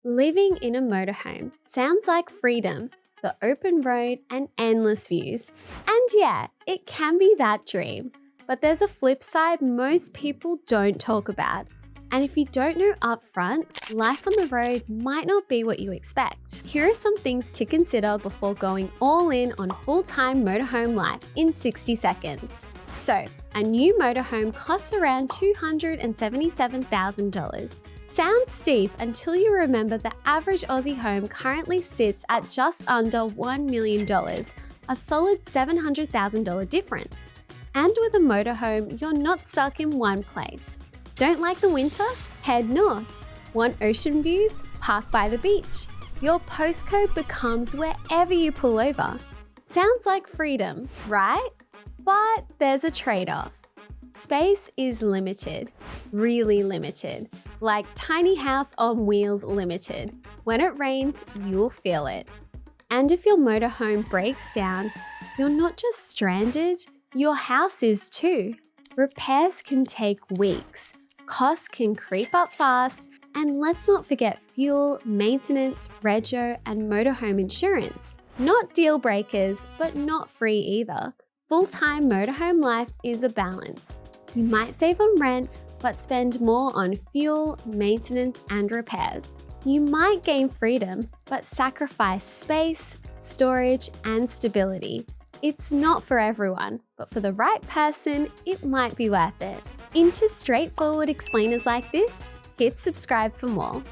Living in a motorhome sounds like freedom, the open road, and endless views. And yeah, it can be that dream. But there's a flip side most people don't talk about. And if you don't know upfront, life on the road might not be what you expect. Here are some things to consider before going all in on full-time motorhome life in 60 seconds. So, a new motorhome costs around $277,000. Sounds steep until you remember the average Aussie home currently sits at just under $1 million, a solid $700,000 difference. And with a motorhome, you're not stuck in one place. Don't like the winter? Head north. Want ocean views? Park by the beach. Your postcode becomes wherever you pull over. Sounds like freedom, right? But there's a trade-off. Space is limited, really limited, like tiny house on wheels limited. When it rains, you'll feel it. And if your motorhome breaks down, you're not just stranded, your house is too. Repairs can take weeks. Costs can creep up fast, and let's not forget fuel, maintenance, rego, and motorhome insurance. Not deal breakers, but not free either. Full-time motorhome life is a balance. You might save on rent, but spend more on fuel, maintenance, and repairs. You might gain freedom, but sacrifice space, storage, and stability. It's not for everyone, but for the right person, it might be worth it. Into straightforward explainers like this? Hit subscribe for more.